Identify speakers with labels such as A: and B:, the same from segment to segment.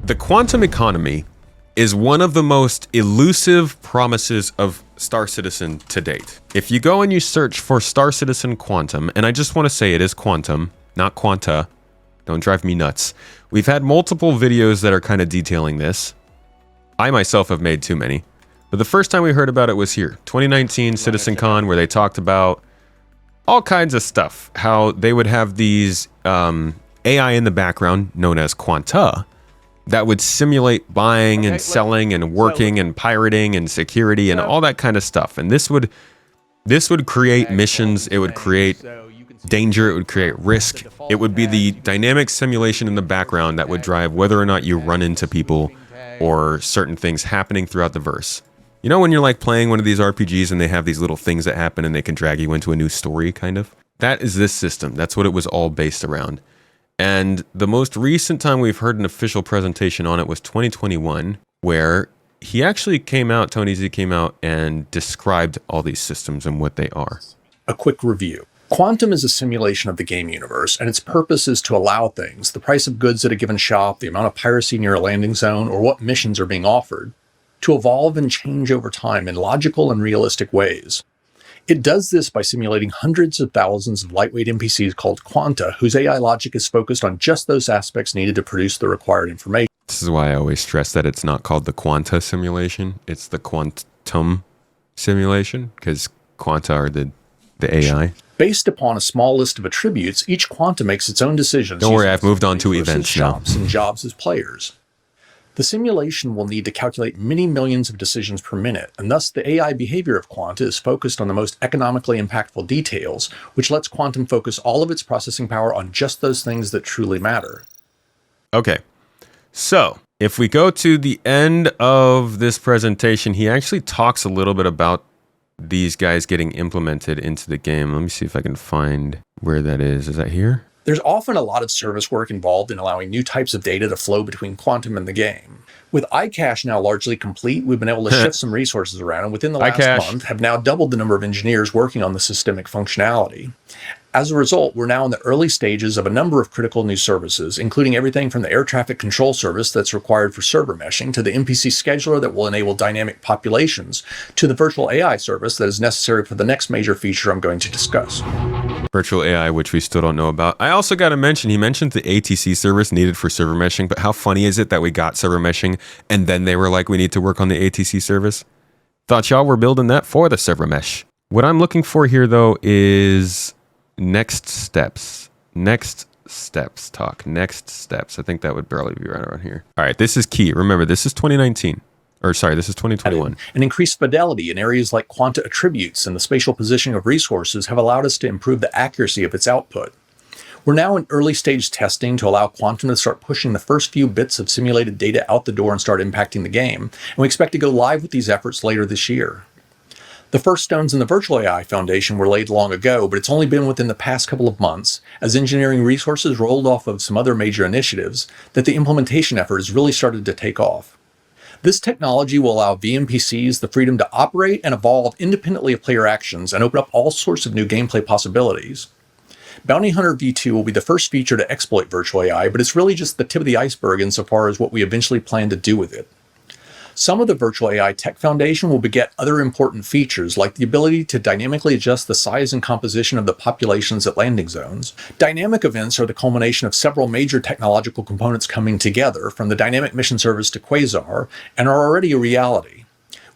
A: The quantum economy is one of the most elusive promises of Star Citizen to date. If you go and you search for Star Citizen Quantum, and I just want to say it is quantum, not quanta, don't drive me nuts. We've had multiple videos that are kind of detailing this. I myself have made too many. But the first time we heard about it was here, 2019 CitizenCon, where they talked about all kinds of stuff. How they would have these AI in the background, known as quanta, that would simulate buying and selling and working and pirating and security and all that kind of stuff. And this would create missions, it would create danger, it would create risk. It would be the dynamic simulation in the background that would drive whether or not you run into people or certain things happening throughout the verse. You know when you're like playing one of these RPGs and they have these little things that happen and they can drag you into a new story, kind of? That is this system. That's what it was all based around. And the most recent time we've heard an official presentation on it was 2021, where he actually came out, Tony Z came out and described all these systems and what they are.
B: A quick review. Quantum is a simulation of the game universe, and its purpose is to allow things, the price of goods at a given shop, the amount of piracy near a landing zone, or what missions are being offered, to evolve and change over time in logical and realistic ways. It does this by simulating hundreds of thousands of lightweight NPCs called quanta, whose AI logic is focused on just those aspects needed to produce the required information.
A: This is why I always stress that it's not called the quanta simulation, it's the quantum simulation, because quanta are the AI.
B: Based upon a small list of attributes, each quanta makes its own decisions.
A: Don't worry, I've moved on to events now.
B: Shops and jobs as players. The simulation will need to calculate many millions of decisions per minute, and thus the AI behavior of quanta is focused on the most economically impactful details, which lets quantum focus all of its processing power on just those things that truly matter.
A: Okay, so if we go to the end of this presentation, he actually talks a little bit about these guys getting implemented into the game. Let me see if I can find where that is. Is that here?
B: There's often a lot of service work involved in allowing new types of data to flow between quantum and the game. With iCache now largely complete, we've been able to shift some resources around, and within the last month have now doubled the number of engineers working on the systemic functionality. As a result, we're now in the early stages of a number of critical new services, including everything from the air traffic control service that's required for server meshing, to the NPC scheduler that will enable dynamic populations, to the virtual AI service that is necessary for the next major feature I'm going to discuss.
A: Virtual AI, which we still don't know about. I also got to mention, he mentioned the ATC service needed for server meshing, but how funny is it that we got server meshing and then they were like, we need to work on the ATC service? Thought y'all were building that for the server mesh. What I'm looking for here, though, is next steps. Next steps talk. Next steps. I think that would barely be right around here. All right, this is key. Remember, this is 2019. Or sorry, this is 2021.
B: And increased fidelity in areas like quanta attributes and the spatial positioning of resources have allowed us to improve the accuracy of its output. We're now in early stage testing to allow quantum to start pushing the first few bits of simulated data out the door and start impacting the game, and we expect to go live with these efforts later this year. The first stones in the Virtual AI Foundation were laid long ago, but it's only been within the past couple of months, as engineering resources rolled off of some other major initiatives, that the implementation effort has really started to take off. This technology will allow vNPCs the freedom to operate and evolve independently of player actions and open up all sorts of new gameplay possibilities. Bounty Hunter V2 will be the first feature to exploit virtual AI, but it's really just the tip of the iceberg insofar as what we eventually plan to do with it. Some of the Virtual AI Tech Foundation will beget other important features, like the ability to dynamically adjust the size and composition of the populations at landing zones. Dynamic events are the culmination of several major technological components coming together, from the Dynamic Mission Service to Quasar, and are already a reality.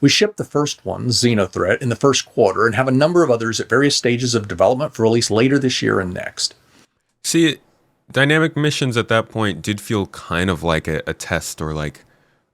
B: We shipped the first one, Xenothreat, in the first quarter, and have a number of others at various stages of development for release later this year and next.
A: See, dynamic missions at that point did feel kind of like a test, or like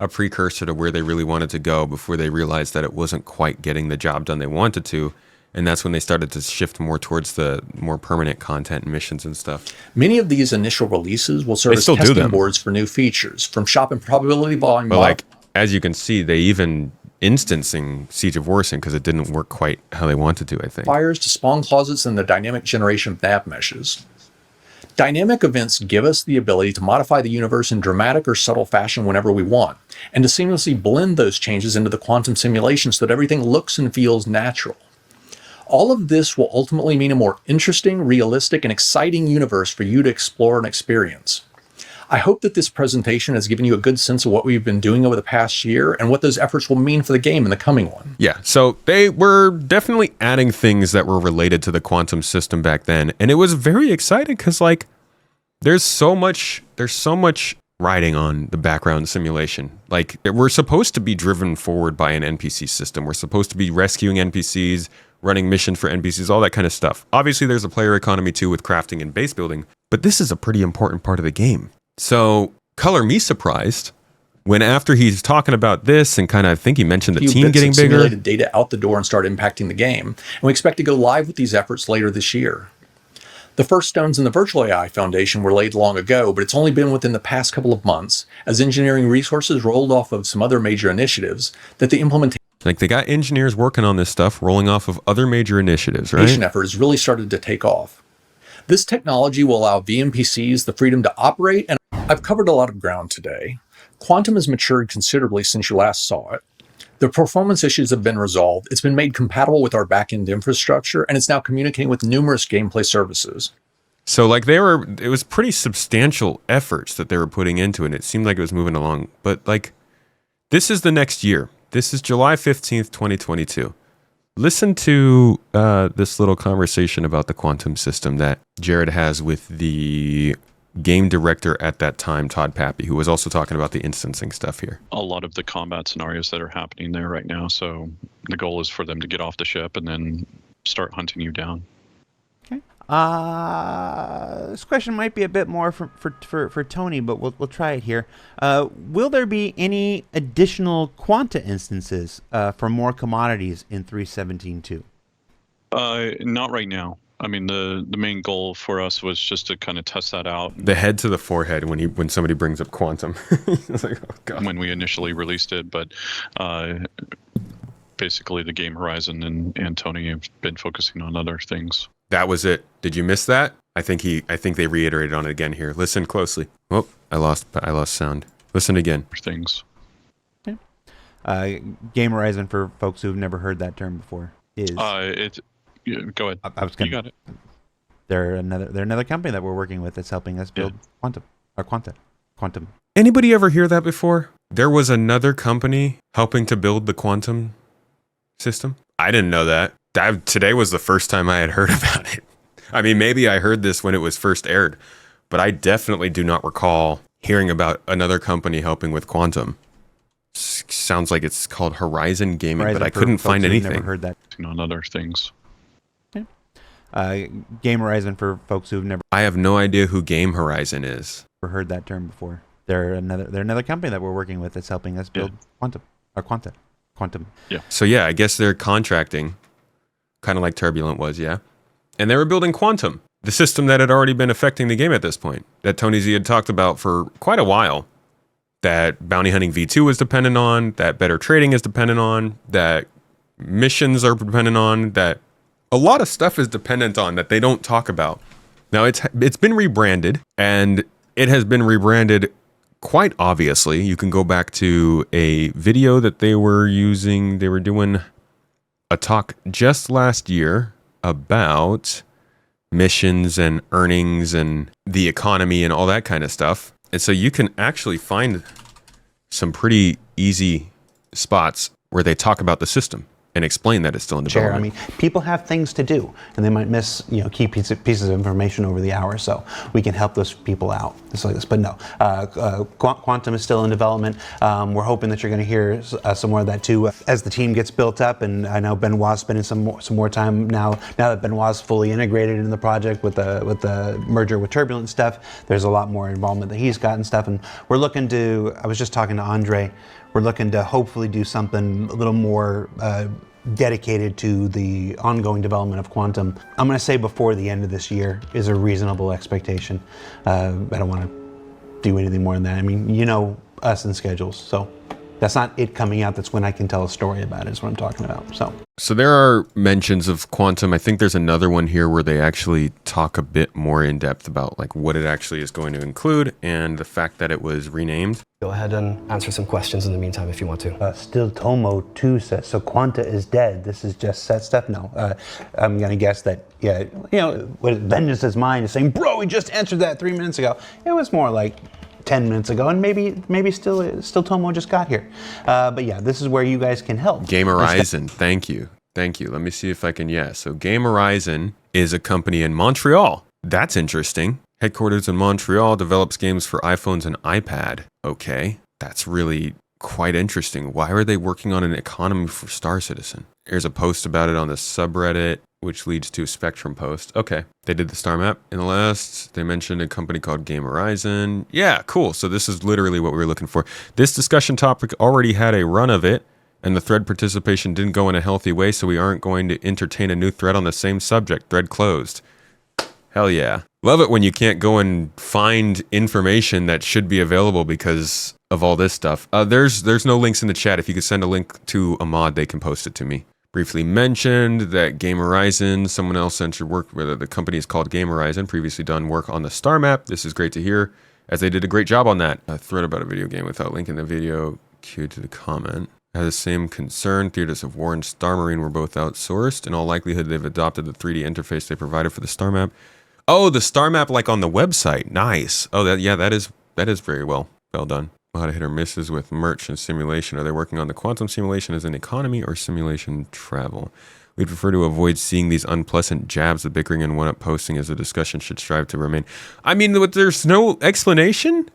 A: a precursor to where they really wanted to go before they realized that it wasn't quite getting the job done they wanted to. And that's when they started to shift more towards the more permanent content and missions and stuff.
B: Many of these initial releases will serve as testing boards for new features, from shop and probability volume.
A: But like, as you can see, they even instancing Siege of Warson because it didn't work quite how they wanted to, I think.
B: Fires to spawn closets and the dynamic generation of nav meshes. Dynamic events give us the ability to modify the universe in dramatic or subtle fashion whenever we want, and to seamlessly blend those changes into the quantum simulation so that everything looks and feels natural. All of this will ultimately mean a more interesting, realistic, and exciting universe for you to explore and experience. I hope that this presentation has given you a good sense of what we've been doing over the past year and what those efforts will mean for the game in the coming one.
A: Yeah, so they were definitely adding things that were related to the quantum system back then, and it was very exciting because like there's so much riding on the background simulation. Like we're supposed to be driven forward by an NPC system. We're supposed to be rescuing NPCs, running missions for NPCs, all that kind of stuff. Obviously, there's a player economy too with crafting and base building, but this is a pretty important part of the game. So color me surprised when after he's talking about this and kind of, I think he mentioned the team getting bigger.
B: Simulated data out the door and start impacting the game. And we expect to go live with these efforts later this year. The first stones in the Virtual AI Foundation were laid long ago, but it's only been within the past couple of months as engineering resources rolled off of some other major initiatives that the implementation
A: Like they got engineers working on this stuff, rolling off of other major initiatives, right?
B: effort has really started to take off. This technology will allow VMPCs the freedom to operate, and I've covered a lot of ground today. Quantum has matured considerably since you last saw it. The performance issues have been resolved, it's been made compatible with our backend infrastructure, and it's now communicating with numerous gameplay services.
A: So like it was pretty substantial efforts that they were putting into it. And it seemed like it was moving along, but like this is the next year. This is July 15th, 2022. Listen to this little conversation about the quantum system that Jared has with the game director at that time, Todd Pappy, who was also talking about the instancing stuff here.
C: A lot of the combat scenarios that are happening there right now. So the goal is for them to get off the ship and then start hunting you down.
D: Okay. This question might be a bit more for Tony, but we'll try it here. Will there be any additional Quanta instances for more commodities in 3.17.2?
C: Not right now. I mean, the main goal for us was just to kind of test that out.
A: The head to the forehead when somebody brings up quantum. It's like, oh God.
C: When we initially released it, but basically the game horizon and Tony have been focusing on other things.
A: That was it. Did you miss that? I think they reiterated on it again here. Listen closely. Oh, I lost sound. Listen again.
C: Things.
D: Okay. Game horizon for folks who've never heard that term before is.
C: Go ahead. You got it.
D: They're another company that we're working with that's helping us build quantum.
A: Anybody ever hear that before? There was another company helping to build the quantum system? I didn't know that. Today was the first time I had heard about it. I mean, maybe I heard this when it was first aired, but I definitely do not recall hearing about another company helping with quantum. Sounds like it's called Horizon Gaming, but I couldn't find anything.
D: Never heard that.
C: On other things.
D: Game Horizon for folks who've never.
A: I have no idea who Game Horizon is.
D: Never heard that term before. They're another company that we're working with that's helping us build quantum.
C: Yeah.
A: So yeah, I guess they're contracting, kind of like Turbulent was, yeah. And they were building quantum, the system that had already been affecting the game at this point, that Tony Z had talked about for quite a while. That Bounty Hunting V2 is dependent on, that better trading is dependent on, that missions are dependent on, that a lot of stuff is dependent on that they don't talk about. Now it's been rebranded, and it has been rebranded quite obviously. You can go back to a video that they were using. They were doing a talk just last year about missions and earnings and the economy and all that kind of stuff. And so you can actually find some pretty easy spots where they talk about the system and explain that it's still in development.
E: I mean, people have things to do, and they might miss, key pieces of information over the hour. So we can help those people out. It's like this, but no, quantum is still in development. We're hoping that you're going to hear some more of that too as the team gets built up. And I know Benoit's spending some more time now that Benoit's fully integrated in the project with the merger with Turbulent stuff. There's a lot more involvement that he's got and stuff. And we're looking to. I was just talking to Andre. We're looking to hopefully do something a little more dedicated to the ongoing development of quantum. I'm going to say before the end of this year is a reasonable expectation. I don't want to do anything more than that. I mean, us and schedules, so that's not it coming out. That's when I can tell a story about it is what I'm talking about. So
A: there are mentions of quantum. I think there's another one here where they actually talk a bit more in depth about like what it actually is going to include and the fact that it was renamed.
F: Go ahead and answer some questions in the meantime if you want to.
E: Still Tomo 2 says, so Quanta is dead. This is just set stuff? No. I'm going to guess that, what Vengeance is Mine is saying, bro, we just answered that 3 minutes ago. It was more like 10 minutes ago, and maybe still Tomo just got here. But yeah, this is where you guys can help.
A: Game Horizon, thank you. Let me see if I can, so Game Horizon is a company in Montreal. That's interesting. Headquarters in Montreal, develops games for iPhones and iPad. Okay, that's really quite interesting. Why are they working on an economy for Star Citizen? Here's a post about it on the subreddit, which leads to a Spectrum post. Okay, they did the star map in the last. They mentioned a company called Game Horizon. Yeah, cool. So this is literally what we were looking for. This discussion topic already had a run of it, and the thread participation didn't go in a healthy way, so we aren't going to entertain a new thread on the same subject. Thread closed. Hell yeah. Love it when you can't go and find information that should be available because of all this stuff. There's no links in the chat. If you could send a link to a mod, they can post it to me. Briefly mentioned that Game Horizon, someone else entered work, whether the company is called Game Horizon, previously done work on the star map. This is great to hear, as they did a great job on that. A thread about a video game without linking the video queued to the comment. Has the same concern. Theaters of War and Star Marine were both outsourced. In all likelihood, they've adopted the 3D interface they provided for the star map. Oh, the star map like on the website. Nice. Oh, that is very well done. A lot of hit or misses with merch and simulation. Are they working on the quantum simulation as an economy or simulation travel? We'd prefer to avoid seeing these unpleasant jabs of bickering and one-up posting, as the discussion should strive to remain. I mean, there's no explanation,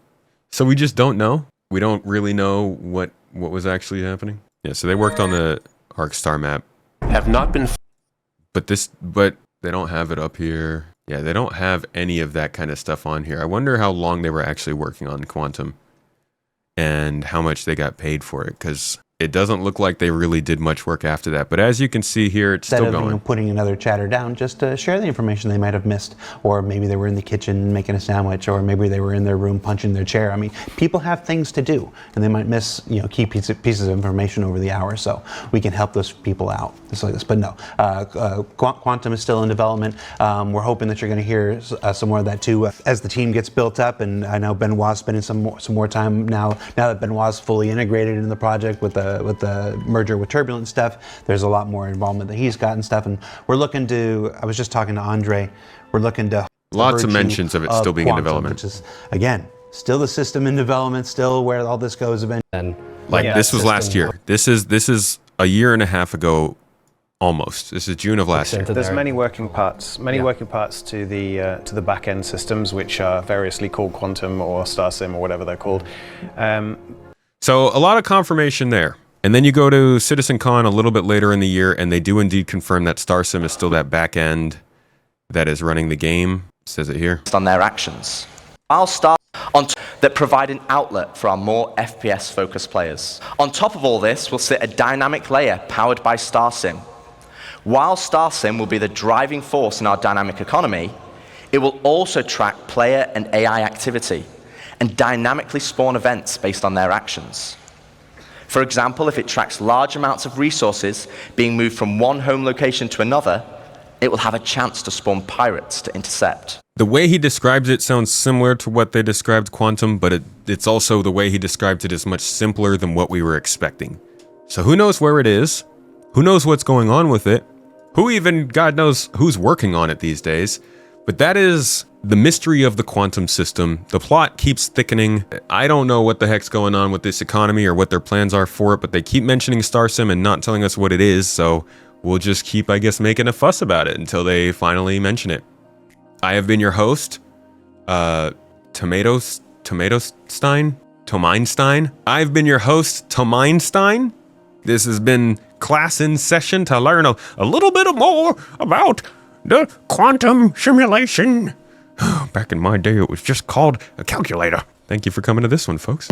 A: so we just don't know. We don't really know what was actually happening. Yeah, so they worked on the Arc star map.
G: Have not been...
A: But they don't have it up here. Yeah, they don't have any of that kind of stuff on here. I wonder how long they were actually working on Quantum and how much they got paid for it, because it doesn't look like they really did much work after that. But as you can see here, it's still going.
E: Instead of putting another chatter down, just to share the information they might have missed, or maybe they were in the kitchen making a sandwich, or maybe they were in their room punching their chair. I mean, people have things to do, and they might miss key pieces of information over the hour. So we can help those people out. Just like this. But no, Quantum is still in development. We're hoping that you're going to hear some more of that too as the team gets built up. And I know Benoit's spending some more time now that Benoit's fully integrated in the project with the merger with Turbulent stuff. There's a lot more involvement that he's got and stuff, and we're looking to, I was just talking to Andre, we're looking to
A: lots of mentions of it still being
E: Quantum,
A: in development,
E: which is again still the system in development, still where all this goes eventually.
A: This was last year. This is a year and a half ago almost. This is June of last year.
H: There's many working parts to the back end systems, which are variously called Quantum or StarSim or whatever they're called.
A: So a lot of confirmation there. And then you go to CitizenCon a little bit later in the year, and they do indeed confirm that StarSim is still that back end that is running the game. It says it here.
I: On their actions. That provide an outlet for our more FPS-focused players. On top of all this will sit a dynamic layer powered by StarSim. While StarSim will be the driving force in our dynamic economy, it will also track player and AI activity and dynamically spawn events based on their actions. For example, if it tracks large amounts of resources being moved from one home location to another, it will have a chance to spawn pirates to intercept.
A: The way he describes it sounds similar to what they described Quantum, but it's also the way he described it is much simpler than what we were expecting. So who knows where it is? Who knows what's going on with it? Who even, God knows, who's working on it these days? But that is the mystery of the quantum system. The plot keeps thickening. I don't know what the heck's going on with this economy or what their plans are for it, but they keep mentioning StarSim and not telling us what it is, so we'll just keep, I guess, making a fuss about it until they finally mention it. I have been your host, Tomeinstein. I've been your host, Tomeinstein. This has been class in session to learn a little bit more about the quantum simulation. Back in my day, it was just called a calculator. Thank you for coming to this one, folks.